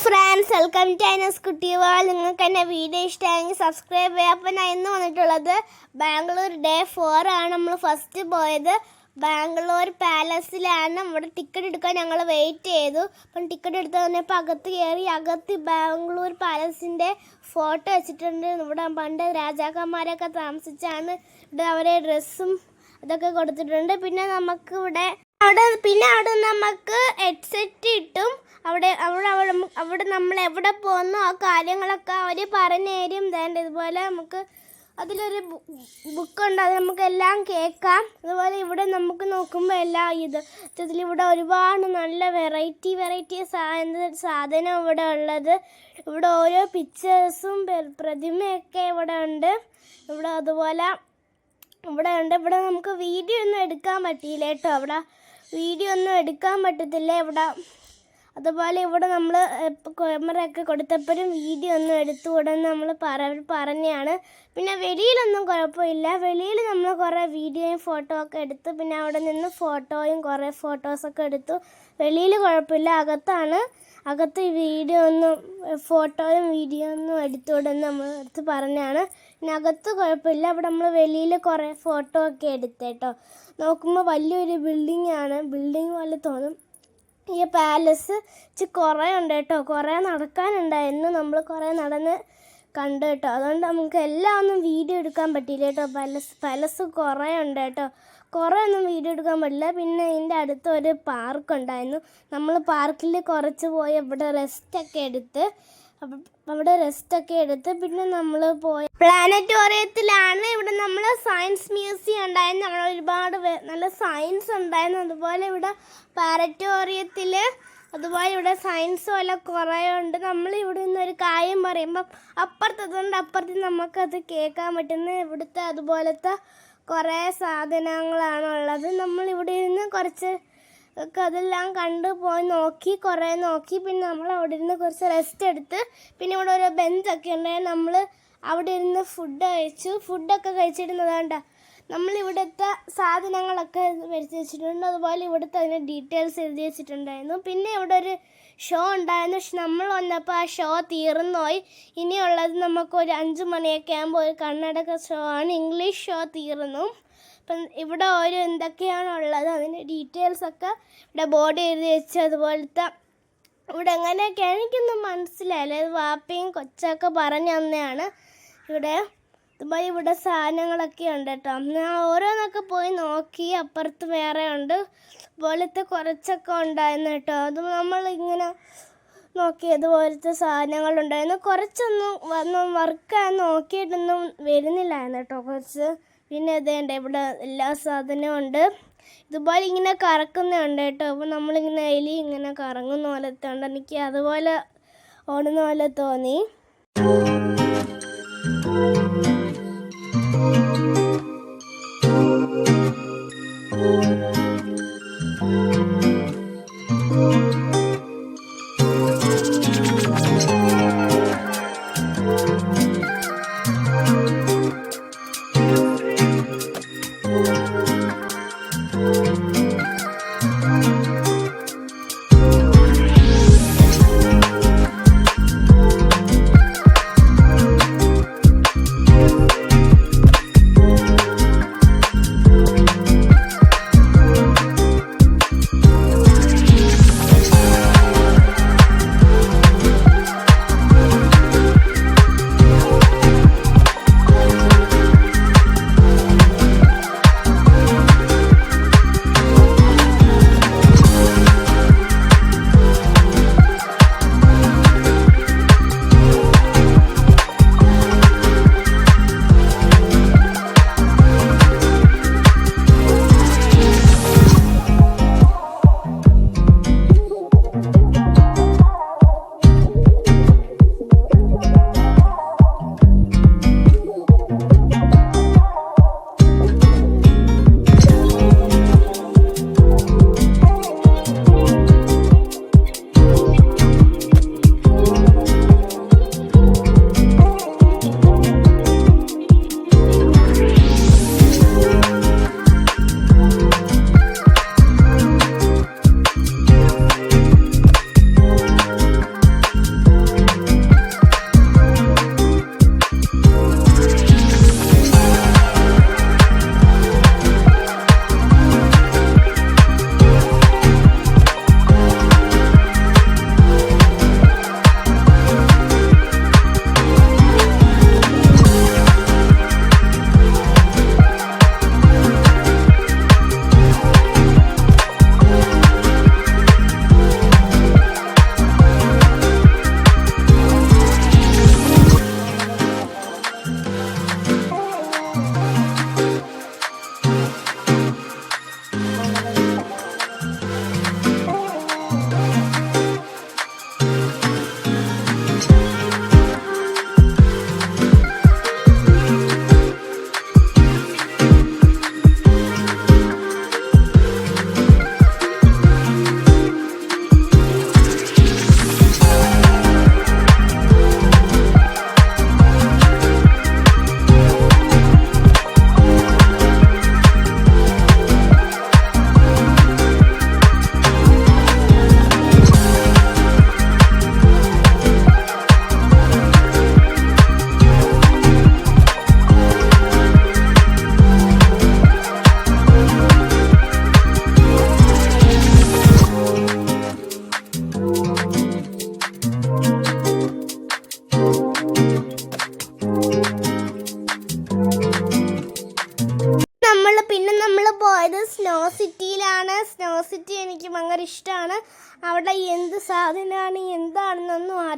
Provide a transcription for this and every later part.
Friends, welcome to highness കുട്ടി world. നിങ്ങൾക്ക് എൻ്റെ വീഡിയോ ഇഷ്ടമായെങ്കിൽ സബ്സ്ക്രൈബ് ചെയ്യുക. അപ്പോൾ ഞാൻ ഇന്ന് വന്നിട്ടുള്ളത് ബാംഗ്ലൂർ ഡേ 4 ആണ്. നമ്മൾ ഫസ്റ്റ് പോയത് ബാംഗ്ലൂർ പാലസിലാണ്. ഇവിടെ ടിക്കറ്റ് എടുക്കാൻ ഞങ്ങൾ വെയിറ്റ് ചെയ്തു. അപ്പം ടിക്കറ്റ് എടുത്ത് തന്നപ്പോൾ അകത്ത് കയറി. അകത്ത് ബാംഗ്ലൂർ പാലസിൻ്റെ ഫോട്ടോ വെച്ചിട്ടുണ്ട്. ഇവിടെ പണ്ട് രാജാക്കന്മാരൊക്കെ താമസിച്ചാണ്. ഇവിടെ അവരെ ഡ്രസ്സും ഇതൊക്കെ കൊടുത്തിട്ടുണ്ട്. പിന്നെ നമുക്ക് അവിടെ നമുക്ക് ഹെഡ്സെറ്റ് കിട്ടും. അവിടെ നമ്മൾ എവിടെ പോകുന്നു ആ കാര്യങ്ങളൊക്കെ അവർ പറഞ്ഞു തരും. ഇതുപോലെ നമുക്ക് അതിലൊരു ബുക്കുണ്ട്, അത് നമുക്ക് എല്ലാം കേൾക്കാം. അതുപോലെ ഇവിടെ നമുക്ക് നോക്കുമ്പോൾ ഇവിടെ ഒരുപാട് നല്ല വെറൈറ്റി സാധനം ഇവിടെ ഉള്ളത്. ഇവിടെ ഓരോ പിക്ചേഴ്സും പ്രതിമയൊക്കെ ഇവിടെ ഉണ്ട്. ഇവിടെ നമുക്ക് വീഡിയോ ഒന്നും എടുക്കാൻ പറ്റിയില്ല കേട്ടോ. വീഡിയോ ഒന്നും എടുക്കാൻ പറ്റത്തില്ല ഇവിടെ. അതുപോലെ ഇവിടെ നമ്മൾ ക്യാമറയൊക്കെ കൊടുത്തപ്പോഴും വീഡിയോ ഒന്നും എടുത്തുകൂടെന്ന് നമ്മൾ പറഞ്ഞാണ്. പിന്നെ വെളിയിലൊന്നും കുഴപ്പമില്ല. വെളിയിൽ നമ്മൾ കുറേ വീഡിയോയും ഫോട്ടോ ഒക്കെ എടുത്തു. പിന്നെ അവിടെ നിന്ന് കുറേ ഫോട്ടോസൊക്കെ എടുത്തു. വെളിയിൽ കുഴപ്പമില്ല. അകത്ത് ഫോട്ടോയും വീഡിയോ ഒന്നും എടുത്തുകൂടെന്ന് നമ്മൾ എടുത്ത് പറഞ്ഞാണ്. പിന്നെ അകത്ത് കുഴപ്പമില്ല. അവിടെ നമ്മൾ വെളിയിൽ കുറേ ഫോട്ടോ ഒക്കെ എടുത്തേട്ടോ. നോക്കുമ്പോൾ വലിയൊരു ബിൽഡിംഗ് പോലെ തോന്നും. ഈ പാലസ് കുറേ ഉണ്ട് കേട്ടോ. കുറേ നടക്കാനുണ്ടായിരുന്നു. നമ്മൾ കുറേ നടന്ന് കണ്ടു കേട്ടോ. അതുകൊണ്ട് നമുക്ക് എല്ലാം ഒന്നും വീഡിയോ എടുക്കാൻ പറ്റിയില്ല കേട്ടോ. പാലസ് കുറേ ഉണ്ട് കേട്ടോ. കുറേ ഒന്നും വീഡിയോ എടുക്കാൻ പറ്റില്ല. പിന്നെ ഇതിൻ്റെ അടുത്തൊരു പാർക്ക് ഉണ്ടായിരുന്നു. നമ്മൾ പാർക്കിൽ കുറച്ച് പോയി അവിടെ റെസ്റ്റൊക്കെ എടുത്ത് പിന്നെ നമ്മൾ പോയ പ്ലാനറ്റോറിയത്തിലാണ്. ഇവിടെ നമ്മൾ സയൻസ് മ്യൂസിയം ഉണ്ടായിരുന്നു. നമ്മൾ ഒരുപാട് നല്ല സയൻസ് ഉണ്ടായിരുന്നു. അതുപോലെ ഇവിടെ പ്ലാനറ്റോറിയത്തിൽ അതുപോലെ ഇവിടെ സയൻസ് പോലെ കുറേ ഉണ്ട്. നമ്മൾ ഇവിടെ നിന്നൊരു കാര്യം പറയുമ്പം അപ്പുറത്ത് നമുക്കത് കേൾക്കാൻ പറ്റുന്ന ഇവിടുത്തെ അതുപോലത്തെ കുറേ സാധനങ്ങളാണുള്ളത്. നമ്മൾ ഇവിടെ ഇരുന്ന് കുറച്ച് അതെല്ലാം കുറേ നോക്കി. പിന്നെ നമ്മൾ അവിടെ ഇരുന്ന് കുറച്ച് റെസ്റ്റ് എടുത്ത് പിന്നെ ഇവിടെ ഒരു ബെഞ്ചൊക്കെ ഉണ്ടായിരുന്നു. നമ്മൾ അവിടെ ഇരുന്ന് ഫുഡൊക്കെ കഴിച്ചിരുന്നതാണ്ട. നമ്മളിവിടുത്തെ സാധനങ്ങളൊക്കെ വരുത്തി വെച്ചിട്ടുണ്ട്. അതുപോലെ ഇവിടുത്തെ അതിൻ്റെ ഡീറ്റെയിൽസ് എഴുതി വെച്ചിട്ടുണ്ടായിരുന്നു. പിന്നെ ഇവിടെ ഒരു ഷോ ഉണ്ടായിരുന്നു. പക്ഷെ നമ്മൾ വന്നപ്പോൾ ആ ഷോ തീർന്നുപോയി. ഇനിയുള്ളത് നമുക്കൊരു 5 മണിയൊക്കെ ആകുമ്പോൾ ഒരു കർണാടക ഷോ ആണ്. ഇംഗ്ലീഷ് ഷോ തീർന്നു. അപ്പം ഇവിടെ എന്തൊക്കെയാണുള്ളത് അതിൻ്റെ ഡീറ്റെയിൽസൊക്കെ ഇവിടെ ബോർഡ് എഴുതി വെച്ച് അതുപോലത്തെ ഇവിടെ എങ്ങനെയൊക്കെയാണ് എനിക്കൊന്നും മനസ്സിലായില്ല. അത് വാപ്പയും കൊച്ചൊക്കെ പറഞ്ഞു തന്നെയാണ്. അതുപോലെ ഇവിടെ സാധനങ്ങളൊക്കെ ഉണ്ട് കേട്ടോ. ഞാൻ ഓരോന്നൊക്കെ പോയി നോക്കി. അപ്പുറത്ത് വേറെ ഉണ്ട്. അതുപോലത്തെ കുറച്ചൊക്കെ ഉണ്ടായിരുന്നു കേട്ടോ. അത് നമ്മളിങ്ങനെ നോക്കി അതുപോലത്തെ സാധനങ്ങളുണ്ടായിരുന്നു. കുറച്ചൊന്നും വർക്കാൻ നോക്കിയിട്ടൊന്നും വരുന്നില്ലായിരുന്നു കേട്ടോ കുറച്ച്. പിന്നെ ഇവിടെ എല്ലാ സാധനവും ഉണ്ട്. ഇതുപോലെ ഇങ്ങനെ കറക്കുന്നുണ്ട് കേട്ടോ. അപ്പോൾ നമ്മളിങ്ങനെ എലി ഇങ്ങനെ കറങ്ങുന്ന പോലത്തെ ഉണ്ട്. എനിക്ക് അതുപോലെ ഓടുന്ന പോലെ തോന്നി.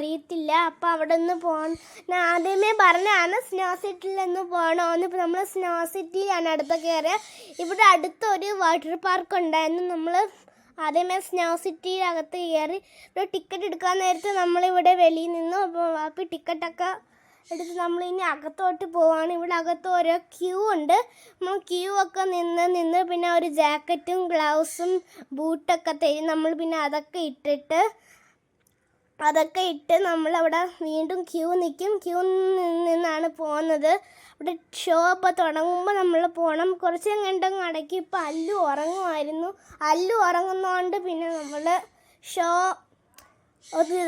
അറിയത്തില്ല. അപ്പം അവിടെ നിന്ന് പോകണം. ഞാൻ ആദ്യമേ പറഞ്ഞാണ് സ്നോ സിറ്റിയിലൊന്ന് പോകണമെന്ന്. ഇപ്പം നമ്മൾ സ്നോ സിറ്റിയിലാണ് അടുത്ത കയറിയത്. ഇവിടെ അടുത്തൊരു വാട്ടർ പാർക്ക് ഉണ്ടായിരുന്നു. നമ്മൾ ആദ്യമേ സ്നോ സിറ്റിയിലകത്ത് കയറി. ഇവിടെ ടിക്കറ്റ് എടുക്കാൻ നേരത്തെ നമ്മളിവിടെ വെളിയിൽ നിന്നു. അപ്പോൾ ടിക്കറ്റൊക്കെ എടുത്ത് നമ്മളിനി അകത്തോട്ട് പോവാണ്. ഇവിടെ അകത്ത് ഓരോ ക്യൂ ഉണ്ട്. നമ്മൾ ക്യൂ ഒക്കെ നിന്ന് പിന്നെ ഒരു ജാക്കറ്റും ഗ്ലൗസും ബൂട്ടൊക്കെ തരും. നമ്മൾ പിന്നെ അതൊക്കെ ഇട്ട് നമ്മളവിടെ വീണ്ടും ക്യൂ നിൽക്കും. ക്യൂ നിന്നാണ് പോകുന്നത്. ഇവിടെ ഷോ ഇപ്പോൾ തുടങ്ങുമ്പോൾ നമ്മൾ പോകണം. കുറച്ച് കണ്ടങ്ങ് അടയ്ക്ക്. ഇപ്പോൾ അല്ലു ഉറങ്ങുമായിരുന്നു. അല്ലു ഉറങ്ങുന്നതുകൊണ്ട് പിന്നെ നമ്മൾ ഷോ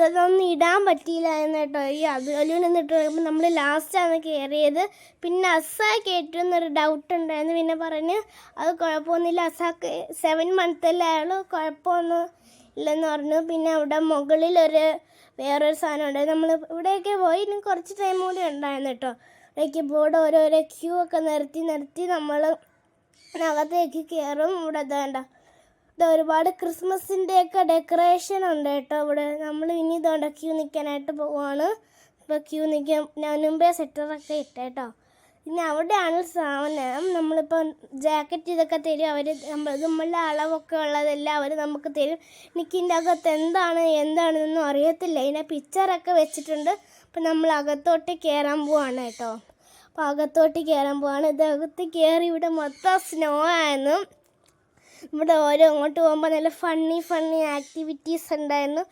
ഇതൊന്നും ഇടാൻ പറ്റിയില്ലായിരുന്നു കേട്ടോ. ഈ അല്ലു നിന്നിട്ട് കഴിയുമ്പോൾ നമ്മൾ ലാസ്റ്റാണ് കയറിയത്. പിന്നെ അസാ കയറ്റുമെന്നൊരു ഡൗട്ട് ഉണ്ടായിരുന്നു. പിന്നെ പറഞ്ഞ് അത് കുഴപ്പമൊന്നുമില്ല, അസാക്ക് 7 മന്ത്സല്ലേ ആയുള്ളൂ, കുഴപ്പമൊന്നും ഇല്ലെന്ന് പറഞ്ഞു. പിന്നെ അവിടെ മുകളിലൊരു വേറൊരു സാധനം ഉണ്ടായിരുന്നു. നമ്മൾ ഇവിടെയൊക്കെ പോയി ഇനി കുറച്ച് ടൈം കൂടി ഉണ്ടായിരുന്നു കേട്ടോ. ഇവിടേക്ക് ബോർഡ് ഓരോരോ ക്യൂ ഒക്കെ നിർത്തി നമ്മൾ അകത്തേക്ക് കയറും. ഇവിടെ വേണ്ട ഇത് ഒരുപാട് ക്രിസ്മസിൻ്റെയൊക്കെ ഡെക്കറേഷൻ ഉണ്ട് കേട്ടോ. ഇവിടെ നമ്മൾ ഇനി ഇതുകൊണ്ട് ക്യൂ നിൽക്കാനായിട്ട് പോവാണ്. ഇപ്പോൾ ക്യൂ നിൽക്കാൻ ഞാൻ മുമ്പേ സെറ്ററൊക്കെ ഇട്ടേട്ടോ. പിന്നെ അവിടെയാണ് സാധനം. നമ്മളിപ്പോൾ ജാക്കറ്റ് ഇതൊക്കെ തരും അവർ. നമ്മളുടെ അളവൊക്കെ ഉള്ളതെല്ലാം അവർ നമുക്ക് തരും. എനിക്കിൻ്റെ അകത്ത് എന്താണെന്നൊന്നും അറിയത്തില്ല. ഇതിനെ പിക്ചറൊക്കെ വെച്ചിട്ടുണ്ട്. അപ്പം നമ്മൾ അകത്തോട്ട് കയറാൻ പോവാണ് കേട്ടോ. അപ്പോൾ അകത്തോട്ട് കയറാൻ പോവാണ്. ഇതകത്ത് കയറി ഇവിടെ മൊത്തം സ്നോ ആയിരുന്നു. ഇവിടെ ഓരോ അങ്ങോട്ട് പോകുമ്പോൾ നല്ല ഫണ്ണി ആക്ടിവിറ്റീസ് ഉണ്ടായിരുന്നു.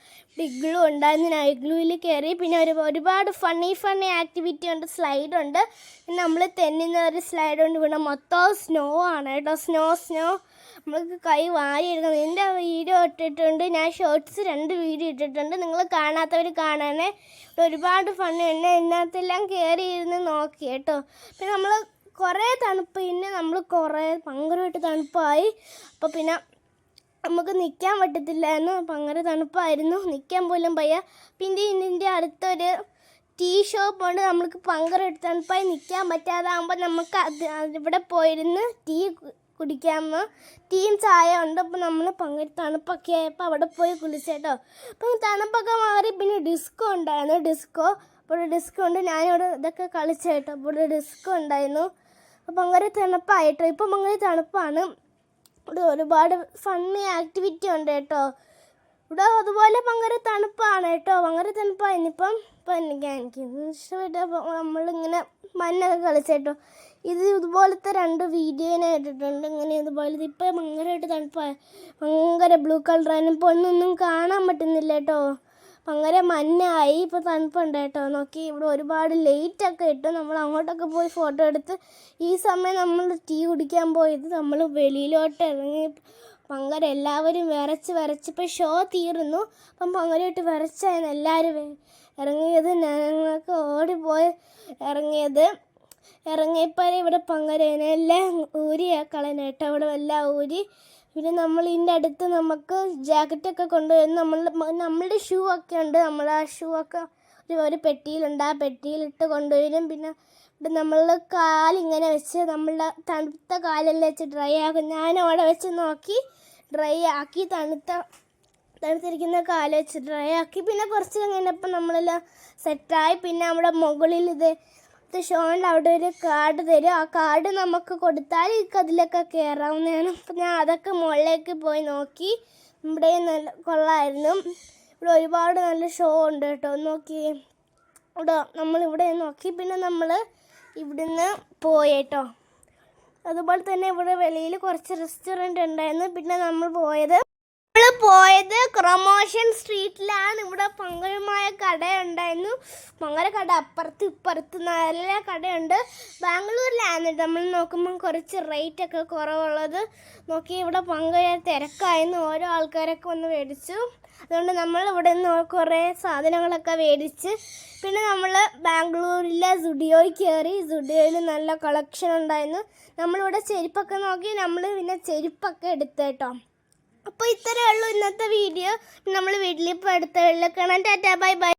ഇഗ്ലു ഉണ്ടായിരുന്നു. ഞാൻ ഇഗ്ലുവിൽ കയറി. പിന്നെ ഒരുപാട് ഫണ്ണി ആക്ടിവിറ്റി ഉണ്ട്. സ്ലൈഡുണ്ട്. പിന്നെ നമ്മൾ തെന്നുന്ന ഒരു സ്ലൈഡുണ്ട്. ഇവിടെ മൊത്തം സ്നോ ആണ് കേട്ടോ. സ്നോ നമ്മൾക്ക് കൈ വാരി എടുക്കണം. എൻ്റെ വീഡിയോ ഇട്ടിട്ടുണ്ട്. ഞാൻ ഷോർട്സ് 2 വീഡിയോ ഇട്ടിട്ടുണ്ട്. നിങ്ങൾ കാണാത്തവർ കാണാനേ. ഇവിടെ ഒരുപാട് ഫണ്ണുണ്ട്. ഇതിനകത്തെല്ലാം കയറി ഇരുന്ന് നോക്കി കേട്ടോ. പിന്നെ നമ്മൾ കുറേ തണുപ്പ്. പിന്നെ നമ്മൾ ഭയങ്കരമായിട്ട് തണുപ്പായി. അപ്പോൾ പിന്നെ നമുക്ക് നിൽക്കാൻ പറ്റത്തില്ലായിരുന്നു. ഭയങ്കര തണുപ്പായിരുന്നു. നിൽക്കാൻ പോലും വയ്യ. പിന്നെ ഇതിൻ്റെ അടുത്തൊരു ടീ ഷോപ്പുണ്ട്. നമ്മൾക്ക് ഭയങ്കരമായിട്ട് തണുപ്പായി നിൽക്കാൻ പറ്റാതാകുമ്പോൾ നമുക്ക് ഇവിടെ പോയിരുന്ന് ടീ കുടിക്കാമെന്ന്. ടീയും ചായ ഉണ്ട്. അപ്പോൾ നമ്മൾ ഭയങ്കര തണുപ്പൊക്കെ ആയപ്പോൾ അവിടെ പോയി കുളിച്ചേട്ടോ. അപ്പം തണുപ്പൊക്കെ മാറി. പിന്നെ ഡിസ്കോ ഉണ്ടായിരുന്നു. അപ്പോൾ ഡിസ്കോ ഉണ്ട്. ഞാനിവിടെ ഇതൊക്കെ കളിച്ചേട്ടോ. അപ്പോൾ ഇവിടെ ഡിസ്കോ ഉണ്ടായിരുന്നു. അപ്പോൾ ഭയങ്കര തണുപ്പായിട്ടോ. ഇപ്പം ഭയങ്കര തണുപ്പാണ്. ഇവിടെ ഒരുപാട് ഫണ്ണി ആക്ടിവിറ്റി ഉണ്ട് കേട്ടോ. ഇവിടെ അതുപോലെ ഭയങ്കര തണുപ്പാണ് കേട്ടോ. ഭയങ്കര തണുപ്പായിരുന്നു. ഇപ്പം എനിക്ക് ഇഷ്ടപ്പെട്ട നമ്മളിങ്ങനെ മണ്ണൊക്കെ കളിച്ചേട്ടോ. ഇതുപോലത്തെ 2 വീഡിയോ ഞാൻ ഇട്ടിട്ടുണ്ട്. ഇതുപോലത്തെ ഇപ്പം ഭയങ്കരമായിട്ട് തണുപ്പായി. ഭയങ്കര ബ്ലൂ കളറായിരുന്നു. ഇപ്പോൾ ഒന്നും കാണാൻ പറ്റുന്നില്ല കേട്ടോ. ഭയങ്കര മഞ്ഞായി. ഇപ്പോൾ തണുപ്പുണ്ട് കേട്ടോ. നോക്കി ഇവിടെ ഒരുപാട് ലൈറ്റൊക്കെ ഇട്ട് നമ്മൾ അങ്ങോട്ടൊക്കെ പോയി ഫോട്ടോ എടുത്ത്. ഈ സമയം നമ്മൾ ടീ കുടിക്കാൻ പോയത് നമ്മൾ വെളിയിലോട്ട് ഇറങ്ങി. ഭയങ്കര എല്ലാവരും വിറച്ച് ഇപ്പോൾ ഷോ തീർന്നു. അപ്പം ഭയങ്കരമായിട്ട് വിറച്ചായിരുന്നു എല്ലാവരും ഇറങ്ങിയത്. ഞങ്ങൾക്ക് ഓടിപ്പോയി ഇറങ്ങിയപ്പോൾ ഇവിടെ എല്ലാം കളഞ്ഞ കേട്ടോ. ഇവിടെ എല്ലാം ഊരി. പിന്നെ നമ്മൾ ഇതിൻ്റെ അടുത്ത് നമുക്ക് ജാക്കറ്റൊക്കെ കൊണ്ടുവരുന്നു. നമ്മളുടെ ഷൂ ഒക്കെ ഉണ്ട്. നമ്മൾ ആ ഷൂ ഒക്കെ ഒരു പെട്ടിയിലുണ്ട്. ആ പെട്ടിയിലിട്ട് കൊണ്ടുവരും. പിന്നെ ഇവിടെ നമ്മൾ കാലിങ്ങനെ വെച്ച് നമ്മളുടെ തണുത്ത കാലെല്ലാം വെച്ച് ഡ്രൈ ആക്കും. ഞാൻ അവിടെ വെച്ച് നോക്കി ഡ്രൈ ആക്കി. തണുത്തിരിക്കുന്ന കാല് വെച്ച് ഡ്രൈ ആക്കി. പിന്നെ കുറച്ച് കഴിഞ്ഞപ്പോൾ നമ്മളെല്ലാം സെറ്റായി. പിന്നെ നമ്മുടെ മുകളിൽ ഷോണിൽ അവിടെ ഒരു കാർഡ് തരും. ആ കാർഡ് നമുക്ക് കൊടുത്താൽ അതിലൊക്കെ കയറാവുന്നതാണ്. അപ്പം ഞാൻ അതൊക്കെ മുകളിലേക്ക് പോയി നോക്കി. ഇവിടെ നല്ല കൊള്ളായിരുന്നു. ഇവിടെ ഒരുപാട് നല്ല ഷോ ഉണ്ട് കേട്ടോ. നോക്കി നമ്മളിവിടെ നോക്കി. പിന്നെ നമ്മൾ ഇവിടുന്ന് പോയി കേട്ടോ. അതുപോലെ തന്നെ ഇവിടെ വെളിയിൽ കുറച്ച് റെസ്റ്റോറൻറ്റ് ഉണ്ടായിരുന്നു. പിന്നെ നമ്മൾ പോയത് ക്രൊമോഷൻ സ്ട്രീറ്റിലാണ്. ഇവിടെ ഭയങ്കരമായ കടയുണ്ടായിരുന്നു. ഭയങ്കര കട അപ്പുറത്ത് നല്ല കടയുണ്ട്. ബാംഗ്ലൂരിലാണ് നമ്മൾ നോക്കുമ്പോൾ കുറച്ച് റേറ്റൊക്കെ കുറവുള്ളത്. നോക്കി ഇവിടെ ഭയങ്കര തിരക്കായിരുന്നു. ഓരോ ആൾക്കാരൊക്കെ വന്ന് മേടിച്ചു. അതുകൊണ്ട് നമ്മൾ ഇവിടെ നിന്ന് കുറേ സാധനങ്ങളൊക്കെ മേടിച്ച്. പിന്നെ നമ്മൾ ബാംഗ്ലൂരിലെ സുഡിയോയിൽ കയറി. സുഡിയോയിൽ നല്ല കളക്ഷൻ ഉണ്ടായിരുന്നു. നമ്മളിവിടെ ചെരുപ്പൊക്കെ നോക്കി. നമ്മൾ പിന്നെ ചെരുപ്പൊക്കെ എടുത്തു കേട്ടോ. അപ്പോൾ ഇത്രയേ ഉള്ളൂ ഇന്നത്തെ വീഡിയോ. നമ്മൾ വീട്ടിലിപ്പോൾ അടുത്ത വീട്ടിൽ കാണാം. Tata bye bye.